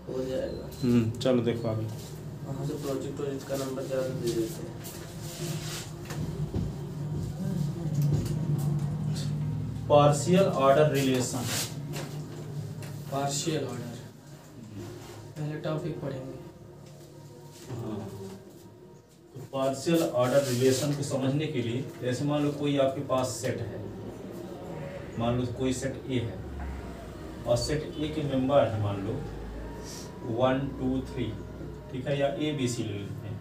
हो जाएगा। चलो देखो आगे। वहाँ से प्रोजेक्ट का नंबर ज़्यादा दे देते हैं। Partial order relation. Partial order पहले टॉपिक पढ़ेंगे। तो पार्शियल ऑर्डर रिलेशन को समझने के लिए जैसे मान लो कोई आपके पास सेट है, मान लो कोई सेट ए है और सेट ए के मेंबर है मान लो 1 2 3, ठीक है, या ए बी सी ले लेते हैं,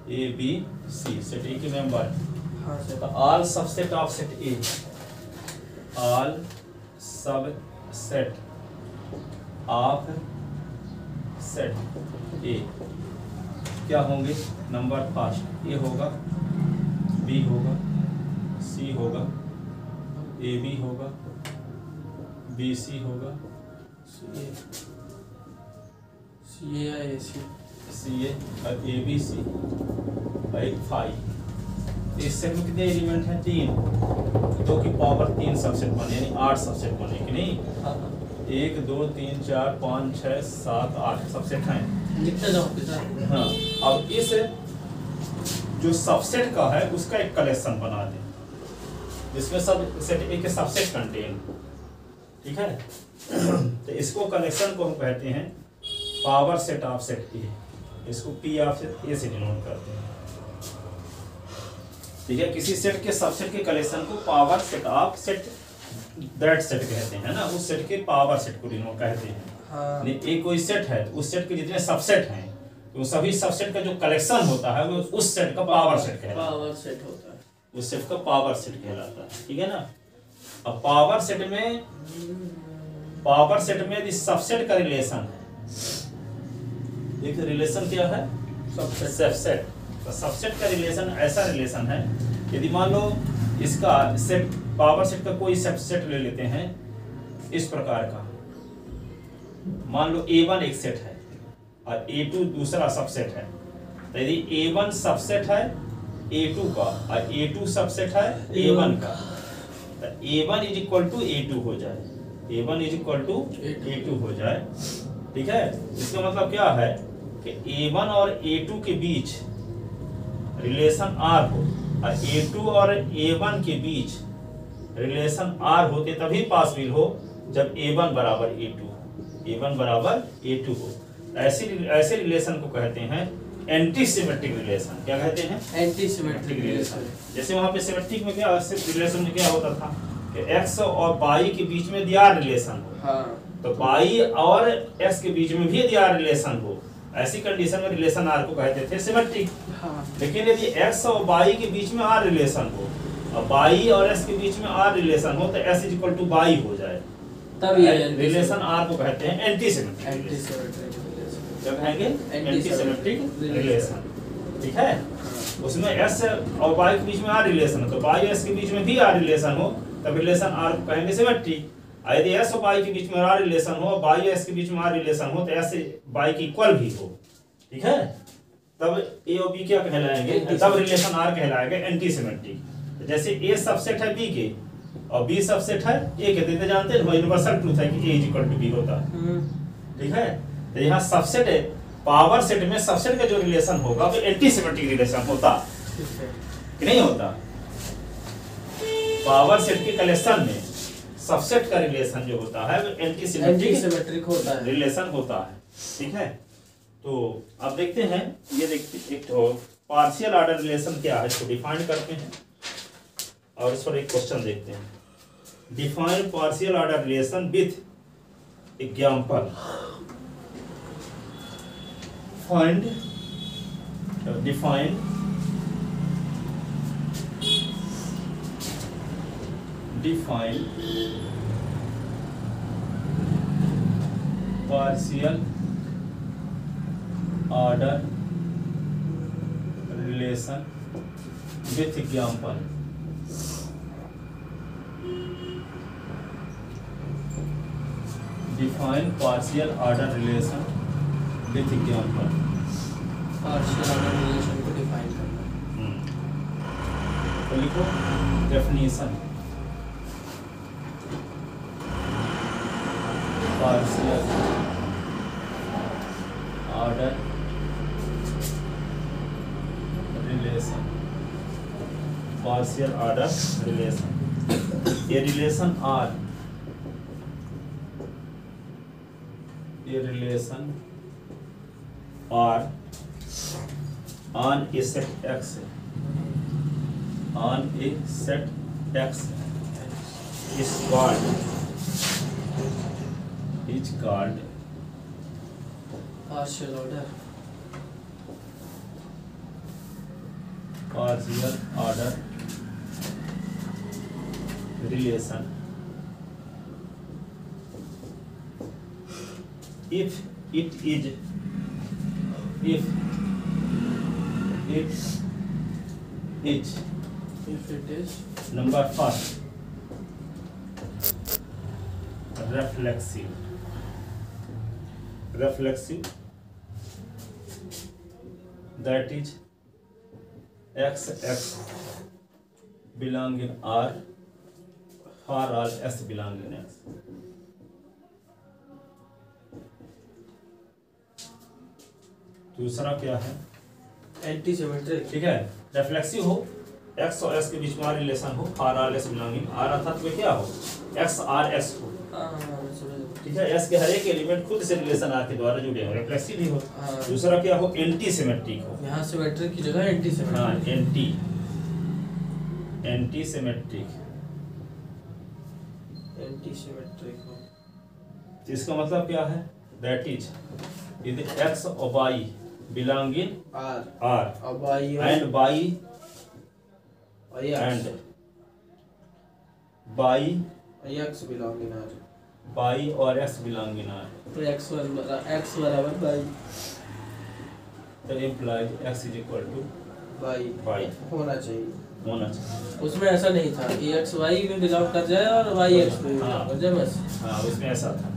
ए बी सी सेट ए के मेंबर है। हाँ सर। तो all subset of set A, all सब सेट ऑफ सेट ए क्या होंगे? नंबर फर्स्ट ए होगा, बी होगा, सी होगा, ए बी होगा, बी सी होगा, सी ए ए सी सी ए और ए बी सी और एक 5। इस सेट में कितने एलिमेंट हैं? 3, 2 की पावर 3 सबसेट बने, यानी 8 सबसेट बने कि नहीं? 1 2 3 4 5 6 7 8 सबसेट हैं। लिखते जाओ सर। हाँ, अब इस जो सबसेट का है उसका एक कलेक्शन बना दें जिसमें सब सेट ए के सबसेट कंटेन, ठीक है। तो इसको कलेक्शन को हम कहते हैं पावर सेट ऑफ सेट ए, इसको पी ऑफ सेट ए से डिनोट करते हैं, ठीक है। किसी सेट के सबसेट के कलेक्शन को power set of set that set कहते हैं ना, उस सेट के पावर सेट को डिनोट कहते हैं। हाँ। एक कोई सेट है तो उस सेट के जितने सबसेट हैं तो सभी सबसेट का जो कलेक्शन होता है वो उस सेट का पावर सेट कहलाता है। पावर सेट होता है, उस सेट का पावर सेट कहलाता है, ठीक है ना। अब पावर सेट में यदि सबसेट का रिलेशन है, एक रिलेशन क्या है? सबसेट। तो सबसेट का रिलेशन ऐसा रिलेशन है, यदि मान लो इसका सेट पावर सेट का कोई सबसेट ले लेते हैं इस प्रकार का, मान लो A1 एक सेट है और A2 दूसरा सबसेट है। तो यदि A1 सबसेट है A2 का और A2 सबसेट है A1 का, तो A1 is equal to A2 हो जाए, A1 is equal to A2 हो जाए, ठीक है। इसका मतलब क्या है कि A1 और A2 के बीच रिलेशन R हो और A2 और A1 के बीच रिलेशन R होते तभी पॉसिबल हो जब A1 बराबर A2 हो। ऐसे रिलेशन को कहते हैं एंटी सिमेट्रिक रिलेशन। क्या कहते हैं? Anti symmetric relation. जैसे वहां पे सिमेट्रिक में क्या रिलेशन में क्या होता था कि x और y के बीच में दियार रिलेशन हो, हाँ। तो y और x के बीच में भी दियार रिलेशन हो, ऐसी कंडीशन में रिलेशन R को कहते थे सिमेट्रिक। हाँ। लेकिन यदि x और y के बीच में R रिलेशन हो और y और s के बीच में R रिलेशन हो तो s is equal to y हो जाए, तब ये रिलेशन R को कहते हैं एंटी सिमेट्रिक रिलेशन। क्या कहेंगे? एंटी सिमेट्रिक रिलेशन, ठीक है। उसमें s और y के बीच में R रिलेशन हो तो y s के बीच में भी R रिलेशन हो तब रिलेशन R को कहेंगे सिमेट्रिक। यदि s और y के बीच में R रिलेशन हो और y s के बीच में R रिलेशन हो तो s y के इक्वल भी हो, ठीक है, तब a और b क्या कहलाएंगे? तब रिलेशन R कहलाएगा एंटी सिमेट्रिक। जैसे a सबसेट है b के और b सबसेट है a के, तो जानते हैं यूनिवर्सल ट्रूथ है कि a is equal to b होता है, ठीक है। तो यहाँ सबसेट है, पावर सेट में सबसेट का जो रिलेशन होगा वो एंटी सिमेट्रिक रिलेशन होता कि नहीं होता? पावर सेट के कलेक्शन में सबसेट का रिलेशन जो होता है वो एंटी सिमेट्रिक होता है, रिलेशन होता है, ठीक है। तो अब देखते हैं, ये देखते एक तो पार्शियल ऑर्डर रिलेशन क्या है इसको डिफाइन करते हैं और इस पर एक क्वेश्चन देखते हैं। Define partial order relation with example. Find define partial order relation with example. Define partial order relation with example. Partial order relation को डिफाइन करना। तो लिखो definition. partial order relation, partial order relation. A relation R, a relation R on a set X, on a set X is called partial order relation if it is number first reflexive that is x belong in R for all s belong in X. दूसरा क्या है? Anti symmetric. ठीक है, reflexive हो, x और s के बीच में relation हो, r r s belonging r अर्थात वे क्या हो, x r s हो। ठीक है, s के हर एक एलिमेंट खुद से रिलेशन r के द्वारा जुड़े हो, रिफ्लेक्सिव भी हो। दूसरा क्या हो, एंटी सिमेट्रिक हो। यहाँ सिमेट्रिक की जगह एंटी सिमेट्रिक। हाँ, एंटी सिमेट्रिक हो। इसका मतलब क्या है? दैट इज यदि x और y belong in R and y and x belong in R, y और x belong in R, तो x बराबर तो implies x is equal to y होना चाहिए। उसमें ऐसा नहीं था, ax y में बिलोंग कर जाए और y x में बिलोंग कर जाए, बस। हाँ, उसमें ऐसा था।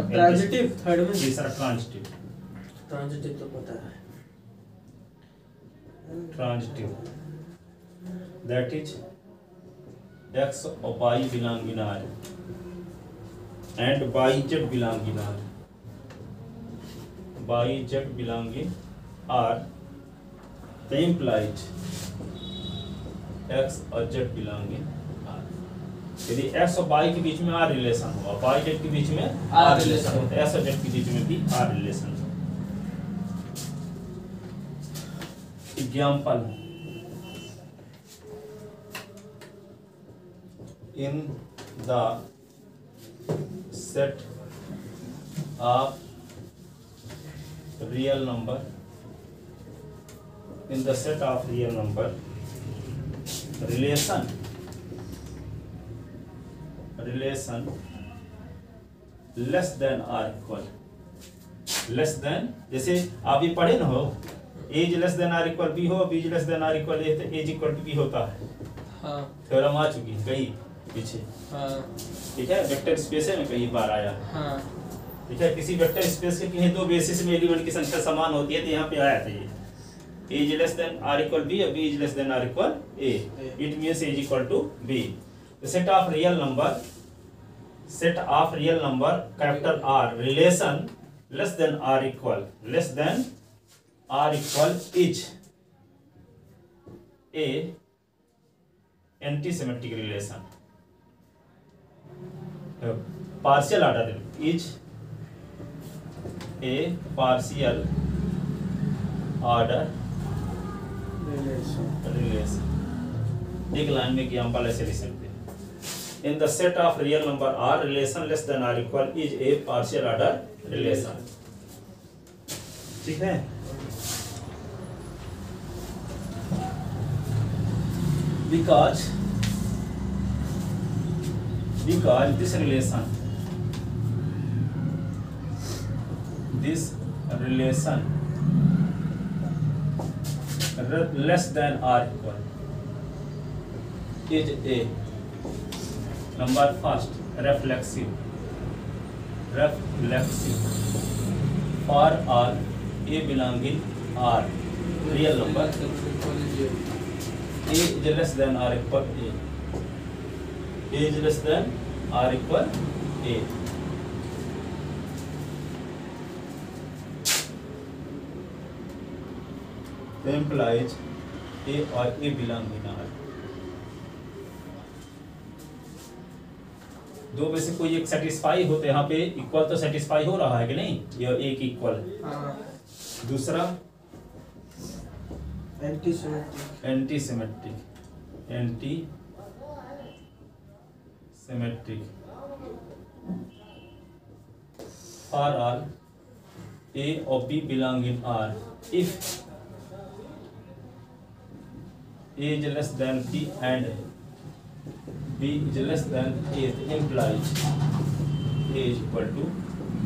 अब ट्रांजिटिव थर्ड में, तीसरा ट्रांजिटिव तो पता है। transitive that is x or y belong in R and yz belong in R, yz belong in R, they implies x और z belong in R। यदि x और y के बीच में R रिलेशन हो, y z के बीच में R relation हो, तो x और z के बीच में भी R रिलेशन हो। Example: in the set of real number, relation less than or equal, less than, जैसे आप ये पढ़े ना हो, A is less than or equal B हो, B less than or equal A, तो एज इक्वल टू बी होता है। हाँ, थ्योरम आ चुकी है कहीं पीछे। हाँ, ठीक है, वेक्टर स्पेस में कहीं बार आया। हाँ, ठीक है, किसी वेक्टर स्पेस के किन्हीं दो बेसिस में एलिमेंट की संख्या समान होती है, तो यहाँ पे आया था ये A is less than or equal B और B is less than or equal A, it means A is equal to B. Set of real number capital R relation less than or equal is a anti-symmetric relation. Partial order is a partial order relation. एक line में example ऐसे लिख सकते हैं, in the set of real number r relation less than or equal is a partial order relation। ठीक है, because this relation less than or equal is a number first reflexive for all a belonging R real number, a is less than or equal a is less than or equal a, तो implies A और A belong in R। दो में से कोई एक satisfy होते, यहाँ पे इक्वल तो सेटिस्फाई हो रहा है कि नहीं, ये एक इक्वल। दूसरा anti symmetric for all A और B belong in R if A is less than B and B is less than A, implies A is equal to B.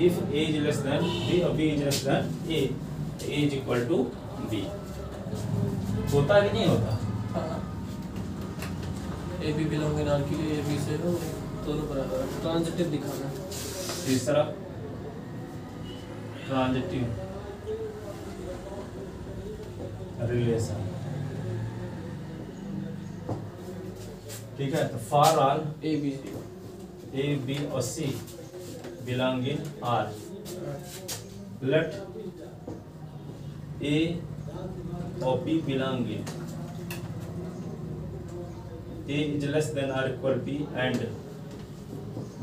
If A is less than B or B is less than A, A is equal to B. होता कि नहीं होता? A B belong in R के लिए A B से हो दोनों बराबर, ट्रांजिटिव दिखाना। तीसरा ट्रांजिटिव रिलेशन, ठीक है। तो फॉर ऑल A B और C belong in R, let A or B belong in A is less than or equal B and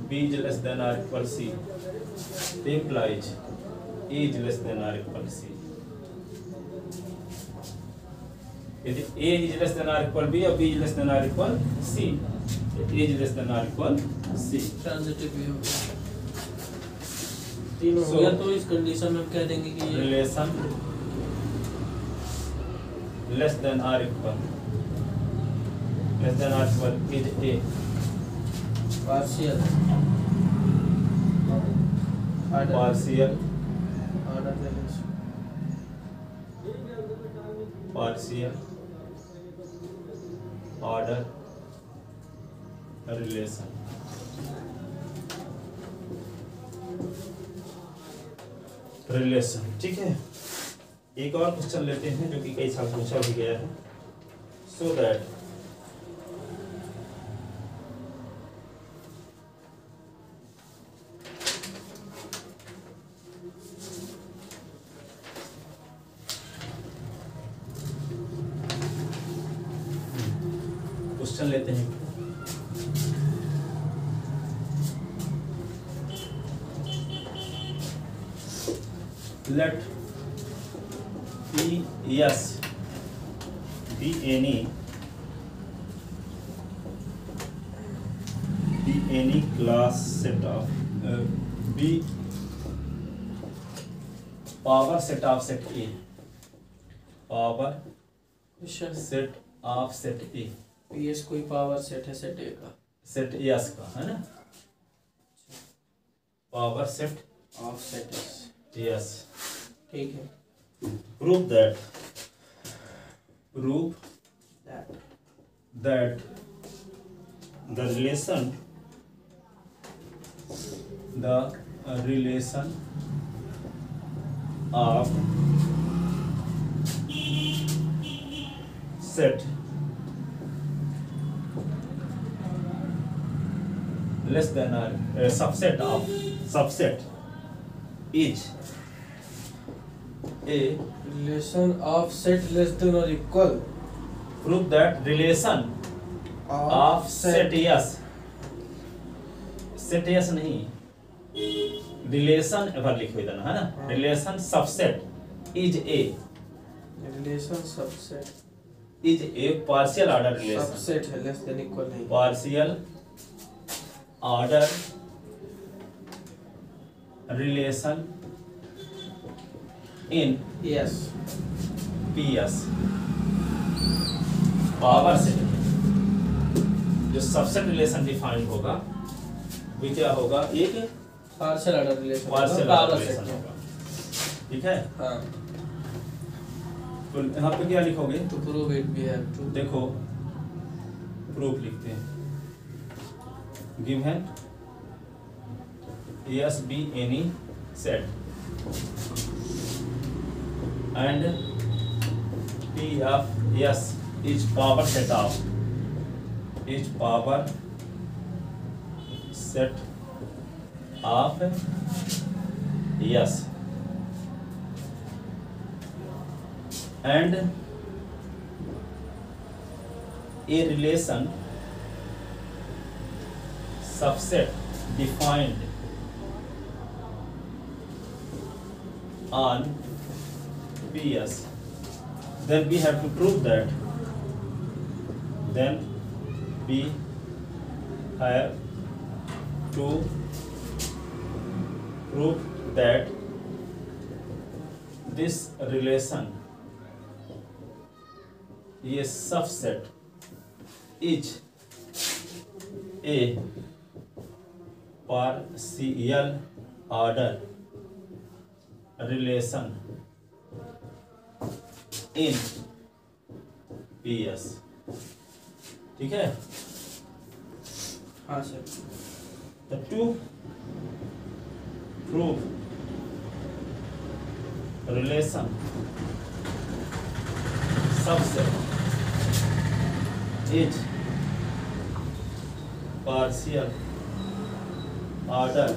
B is less than or equal C, implies A is less than or equal C. यदि A is less than or equal B और B is less than or equal C, A is less than or equal C, transitive भी होगा। तीन हो गया, तो इस condition में हम कह देंगे कि ये रिलेशन लेस देन और equal is A partial order relation. ठीक है। एक और क्वेश्चन लेते हैं जो कि कई साल पूछा भी गया है। सो दैट क्वेश्चन लेते हैं। Let P be any class set of be power set of set A, power set of set A। PS कोई पावर सेट है सेट A का, सेट S का है ना, power set of set S, ठीक है। prove that the relation of set less than or subset is a relation of set less than और equal. prove that relation of set S नहीं, relation ever लिखे देना है ना, relation subset is a partial order relation, subset है less than equal नहीं, partial order relation in PS power set. जो subset relation defined होगा वो क्या होगा, एक पार्शियल ऑर्डर रिलेशन होगा, ठीक है। हाँ। तो यहाँ पे क्या लिखोगे, तो prove it we have to, देखो प्रूफ लिखते हैं, given yes be any set and P of S is power set of S and a relation subset defined on PS, then we have to prove that. Then we have to prove that this relation is subset is a partial order relation in PS। ठीक है? हाँ sir. The to prove relation subset is partial order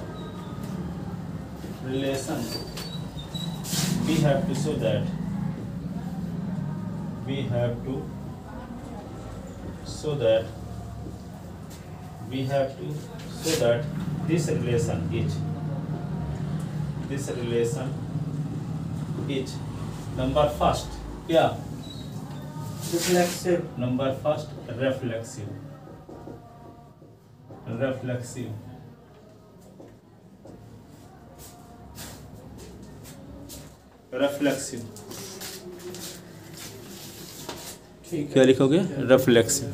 relation, we have to show that this relation is number first क्या reflexive, number first reflexive ठीक है। क्या लिखोगे? reflexive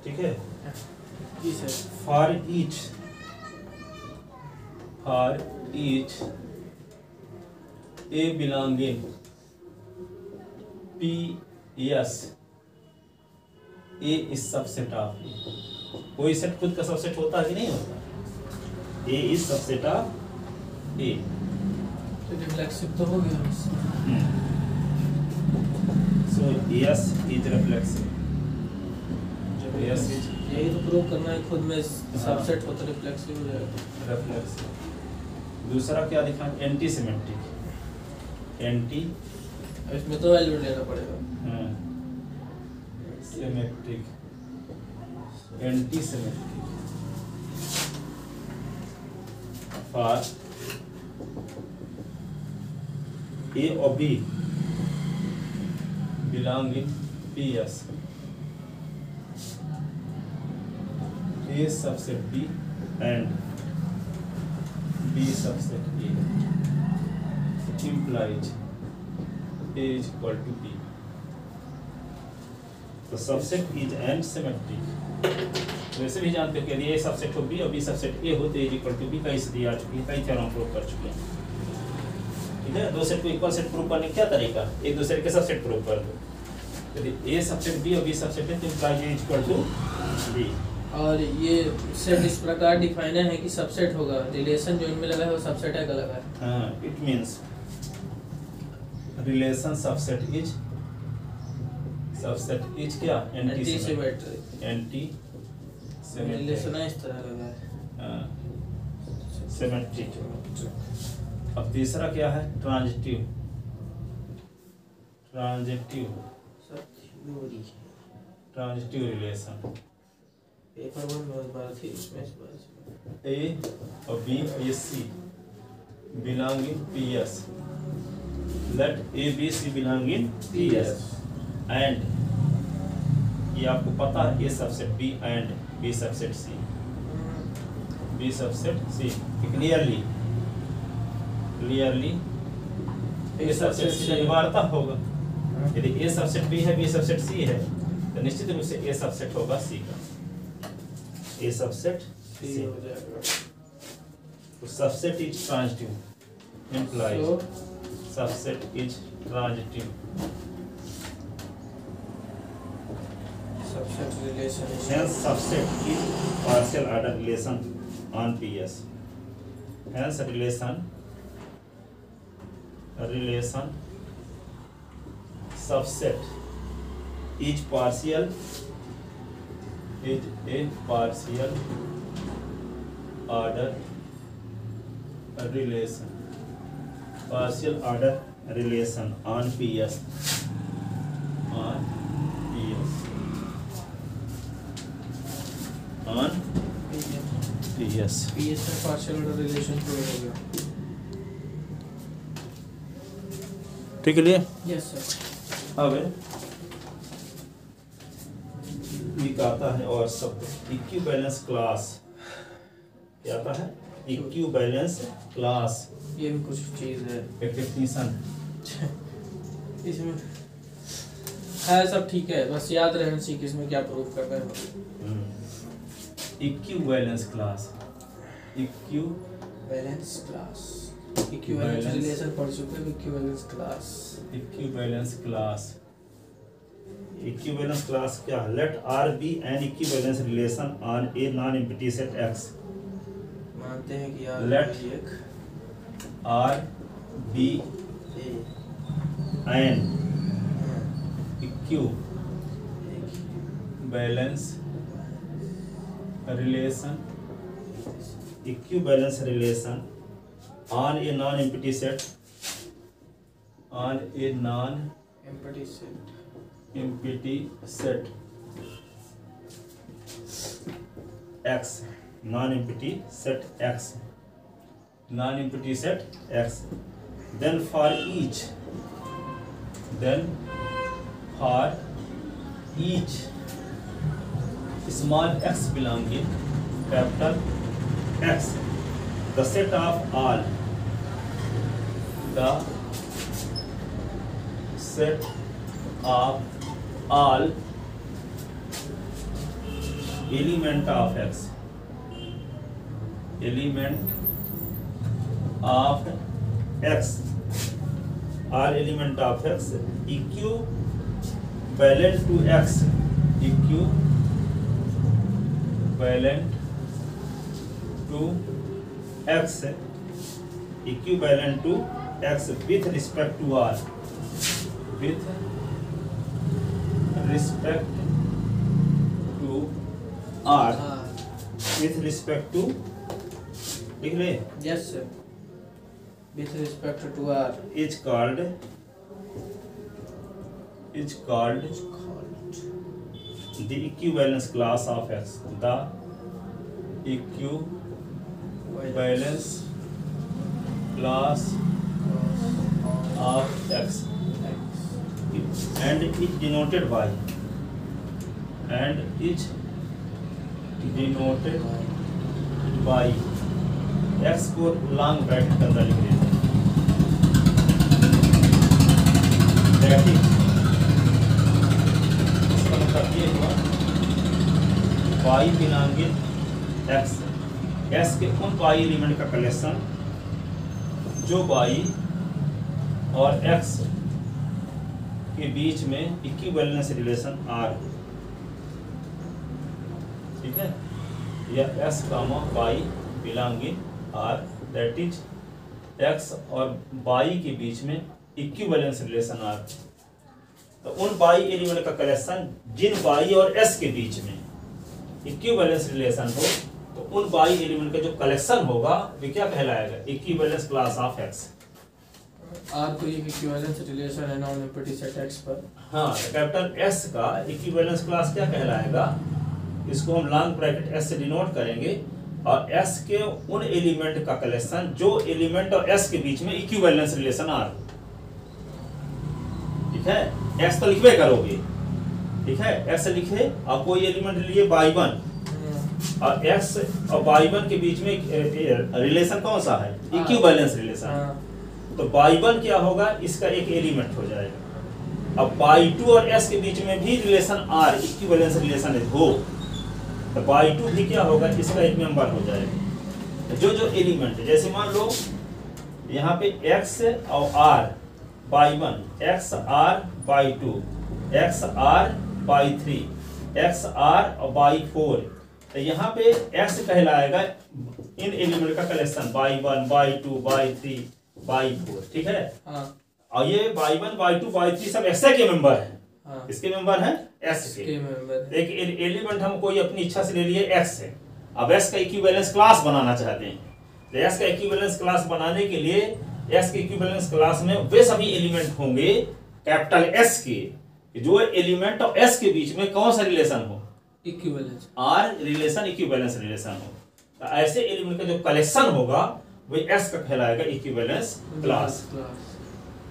ठीक है। जी sir. for each A belonging PS, A is subset of A। कोई set खुद का सबसेट होता है कि नहीं होता? A is subset of A। Reflexive तो हो गया। So yes is reflexive। Yes is यही तो प्रूव करना है, खुद में सबसेट हो तो रिफ्लेक्सिव हो जाएगा। reflexive। दूसरा क्या दिखा? Anti symmetric. इसमें तो वैल्यू लेना पड़ेगा। Symmetric anti symmetric for A और B belong in PS, A subset B and B subset A implies A is equal to B। तो सबसेट इज एंड सिमेट्रिक। वैसे भी जानते हो कि यदि A सबसेट हो B और B सबसेट A हो तो A इक्वल टू B कई से दिया चुकी है, कई थ्योरम प्रूव कर चुके हैं। ठीक है? दो सेट को इक्वल सेट प्रूव करने का क्या तरीका? एक दूसरे के सबसेट प्रूव कर दो। यदि A सबसेट B और B सबसेट है तो implies A is equal to B। और ये सेट इस प्रकार डिफाइन है कि सबसेट होगा, रिलेशन जो इनमें लगा है वो सबसेट है, अलग है। हाँ, it means relation subset is क्या? Anti symmetric. रिलेशन इस तरह लगा है। सिमेट्रिक। अब तीसरा क्या है? Transitive relation. पेपर 1 में बात थी इसमें इस बार A और B और ये C belong in PS, let A B C belong in PS and ये आपको पता है A subset B and B subset C, clearly A subset C अनिवार्यता होगा। यदि A सबसेट B है, B सबसेट C है तो निश्चित रूप से A सबसेट होगा C का। A सबसेट C हो जाएगा। तो subset is transitive implies subset is transitive। Subset relation Hence subset is partial order relation on PS। Hence relation subset is a partial order relation, partial order relation on PS, on PS, on PS, PS में partial order relation prove हो गया। ठीक है लिए? Yes sir. अब एक आता है और शब्द इक्विवेलेंस क्लास। क्या आता है? Equivalence class. ये भी कुछ चीज है। एक डेफिनेशन इसमें है, सब ठीक है, बस याद रहना चाहिए कि इसमें क्या प्रूव करना है। Equivalence class, equivalence class, equivalence relation पढ़ चुके हैं। Equivalence class, equivalence class, equivalence class क्या है? Let R be an equivalence relation on a non empty set X. मानते हैं कि यार let R be an equivalence relation, equivalence relation on a non-empty set, on a non-empty set X, non-empty set X, non-empty set X, then for each small x belonging capital X, the set of all element of X, all element of X equivalent to X, equivalent to X with respect to R, with respect to R, with respect to, लिख ले? Yes sir, with respect to R is called the equivalence class of X, the equivalence class of X, and is denoted by, X को long bracket के अंदर लिख देते हैं, bracket. इसका मतलब ये हुआ y बिलोंगिंग X, S के उन y एलिमेंट का कलेक्शन जो y और X के बीच में इक्विवेलेंस रिलेशन R, ठीक है, या S comma y belonging R, that is X और y के बीच में इक्विवेलेंस रिलेशन R। तो उन y एलिमेंट का कलेक्शन जिन y और S के बीच में इक्विवेलेंस रिलेशन हो, तो उन y एलिमेंट का जो कलेक्शन होगा वो क्या कहलाएगा? Equivalence class of X। R को एक इक्विवेलेंस रिलेशन है नॉन एम्प्टी सेट X पर। हाँ, कैपिटल S का इक्विवेलेंस क्लास क्या कहलाएगा? इसको हम लॉन्ग ब्रैकेट S से डिनोट करेंगे, और S के उन एलिमेंट का कलेक्शन जो एलिमेंट और S के बीच में इक्विवेलेंस रिलेशन R, ठीक है। X तो लिखवे करोगे, ठीक है, X लिखे और कोई एलिमेंट लिए y1, और X और y1 के बीच में रिलेशन कौन सा है? Equivalence relation. तो y1 क्या होगा? इसका एक एलिमेंट हो जाएगा। अब y2 और S के बीच में भी रिलेशन R, इक्विवेलेंस रिलेशन हो, तो y2 भी क्या होगा? इसका एक मेंबर हो जाएगा। जो एलिमेंट, जैसे मान लो यहाँ पे X और R, y1, XR, y2, XR, y3, XR और y4, तो यहाँ पे X कहलाएगा इन एलिमेंट का collection y1, y2, y3, y4, ठीक है। और ये y1, y2, y3 सब X के मेंबर हैं। इसके मेंबर हैं S के। एक एलिमेंट हम कोई अपनी इच्छा से ले लिए X है, अब एस का इक्विवेलेंस क्लास बनाना चाहते हैं, तो एस का इक्विवेलेंस क्लास बनाने के लिए एस के इक्विवेलेंस क्लास में वे सभी एलिमेंट होंगे कैपिटल एस के, जो एलिमेंट ऑफ एस के बीच में कौन सा रिलेशन हो, equivalence R relation, equivalence relation हो। तो ऐसे एलिमेंट का जो कलेक्शन होगा वही एस का कहलाएगा इक्विवेलेंस क्लास।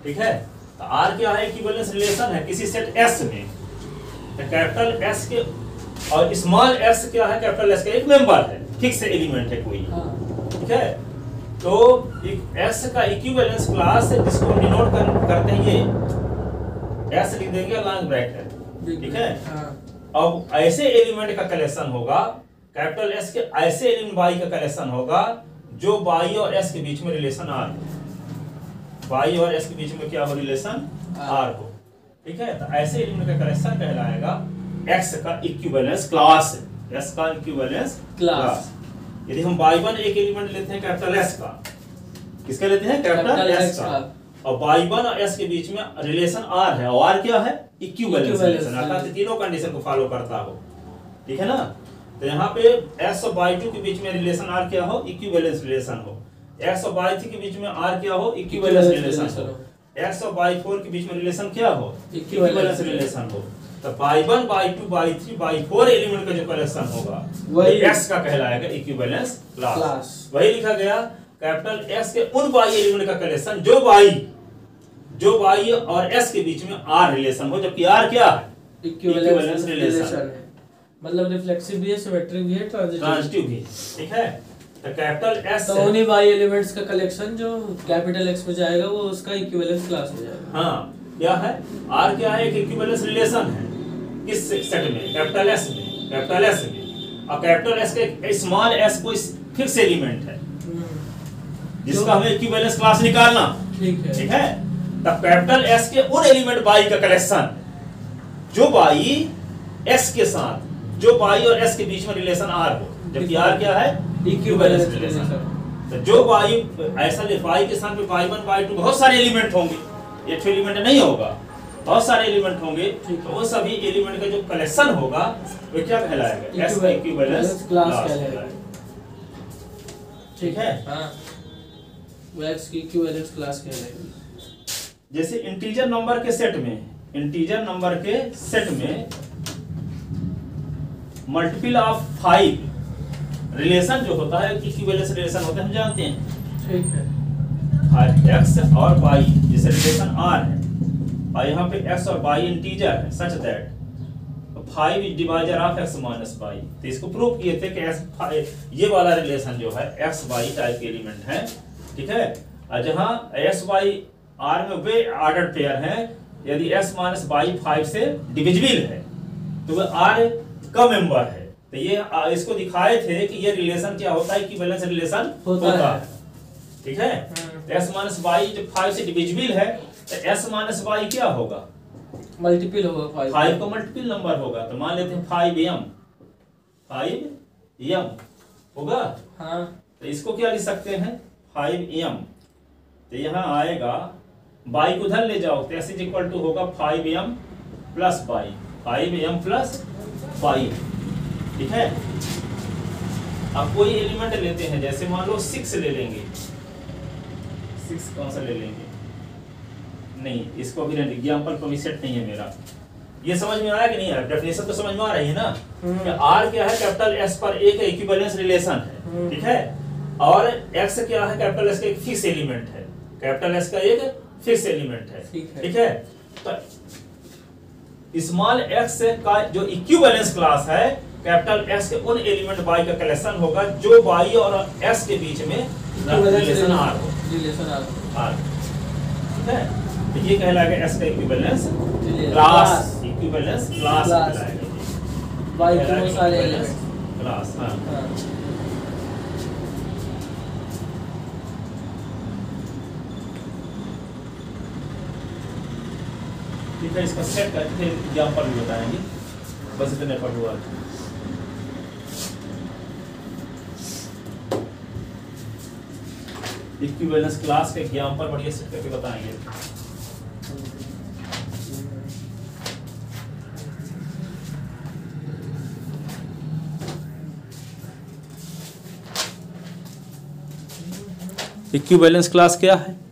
ठीक है, तो आर क्या है, इक्विवेलेंस रिलेशन है किसी सेट एस में, तो कैपिटल एस के और स्मॉल एस क्या है, कैपिटल एस का एक मेंबर है, फिक्स एलिमेंट है कोई। ठीक है, तो एस का इक्विवेलेंस क्लास जिसको हम डिनोट करते हैं ये एस लिख देंगे लॉन्ग ब्रैकेट। ठीक है, अब ऐसे एलिमेंट का कलेक्शन होगा कैपिटल एस के, ऐसे एलिमेंट बाई का कलेक्शन होगा जो बाई और एस के बीच में रिलेशन आर हो, बाई और एस के बीच में क्या हो, रिलेशन आर हो। ठीक है, तो ऐसे एलिमेंट का कलेक्शन कहलाएगा एक्स का इक्विवेलेंस क्लास, एस का इक्विवेलेंस क्लास। यदि हम y1 एक एलिमेंट लेते हैं कैपिटल एस का, किसका लेते हैं, कैपिटल एस का, और y1 और s के बीच में रिलेशन r है, और r क्या है, इक्विवेलेंस रिलेशन, अर्थात तीनों कंडीशन को फॉलो करता हो। ठीक है ना, तो यहाँ पे s और y2 के बीच में रिलेशन r क्या हो, इक्विवेलेंस रिलेशन हो, x और y3 के बीच में r क्या हो, इक्विवेलेंस रिलेशन हो, x और y4 के बीच में रिलेशन क्या हो, इक्विवेलेंस रिलेशन हो। तो y1 y2 y3 y4 element का जो कलेक्शन होगा वही x का कहलाएगा इक्विवेलेंस क्लास। वही लिखा गया कैपिटल S के उन y एलिमेंट का कलेक्शन जो y और S के बीच में r रिलेशन हो, जबकि r क्या है, इक्विवेलेंस रिलेशन है, मतलब रिफ्लेक्सिव भी है, सिमेट्रिक भी है, ट्रांजिटिव भी। ठीक है, तो कैपिटल S तो उन्हीं y एलिमेंट्स का कलेक्शन जो कैपिटल X में जाएगा वो उसका इक्विवेलेंस क्लास हो जाएगा। हाँ, क्या है, r क्या है, एक इक्विवेलेंस रिलेशन है किस सेट में, कैपिटल एस में, कैपिटल एस में, और कैपिटल एस का स्मॉल एस कोई फिक्स एलिमेंट है जिसका हमें इक्विवेलेंस क्लास निकालना। ठीक है, तब कैपिटल एस के उन एलिमेंट बाई का कलेक्शन जो बाई एस के साथ, जो बाई और एस के बीच में रिलेशन आर हो, जबकि आर क्या है, इक्विवेलेंस रिलेशन। तो जो बाई ऐसा ले, बाई के साथ में y1 y2 बहुत सारे एलिमेंट होंगे, एक एलिमेंट नहीं होगा, बहुत सारे एलिमेंट होंगे, तो वो सभी एलिमेंट का जो कलेक्शन होगा वो क्या कहलाएगा, एस का इक्विवेलेंस क्लास कहलाएगा। ठीक है, हां, वो एक्स की इक्विवेलेंस क्लास कहलाएगी। जैसे इंटीजर नंबर के सेट में, इंटीजर नंबर के सेट में मल्टीपल ऑफ 5 रिलेशन जो होता है, इक्विवेलेंस रिलेशन होता है, हम जानते हैं। ठीक है, एक्स और y जैसे रिलेशन r है, और यहाँ पे x और y इंटीजर है, such that 5 is divisor of x minus y। तो इसको प्रूव किए थे कि ये वाला रिलेशन जो है x y टाइप के एलिमेंट है। ठीक है, और जहाँ x y r में वे ऑर्डर पेयर हैं, यदि x माइनस y 5 से डिविजिबल है तो वह r का मेंबर है। तो ये इसको दिखाए थे कि ये रिलेशन क्या होता है, इक्विवेलेंस रिलेशन होता है। ठीक है, x माइनस y जब 5 से डिविजिबल है तो s माइनस y क्या होगा, मल्टीपल होगा, 5 का मल्टीपल नंबर होगा। तो मान लेते हैं 5m होगा। हाँ, तो इसको क्या लिख सकते हैं, 5m। तो यहाँ आएगा y को उधर ले जाओ तो s इज इक्वल टू होगा 5m plus y, 5m plus y। ठीक है, अब कोई एलिमेंट लेते हैं, जैसे मान लो 6 ले लेंगे, 6 कौन सा ले लेंगे, नहीं इसको भी एग्जांपल पर भी सेट नहीं है मेरा। ये समझ में आया कि नहीं आया, डेफिनेशन तो समझ में आ रही है ना कि r क्या है, कैपिटल S पर एक इक्विवेलेंस रिलेशन है। ठीक है, और x क्या है, कैपिटल S का एक फिक्स एलिमेंट है, कैपिटल S का एक फिक्स एलिमेंट है। ठीक है, तो स्मॉल x का जो इक्विवेलेंस क्लास है कैपिटल S के उन एलिमेंट y का कलेक्शन होगा जो y और S के बीच में रिलेशन r हो, r। ठीक है, तो ये कहलाएगा S का इक्विवेलेंस क्लास, इक्विवेलेंस क्लास कहलाएगा, y के सारे एलिमेंट क्लास। हां, ठीक है, इसका सेट करके एग्जांपल भी बताएंगे, बस इतने पर हुआ। इक्विवेलेंस क्लास के एग्जांपल बढ़िया सेट करके बताएंगे। इक्विवेलेंस क्लास क्या है?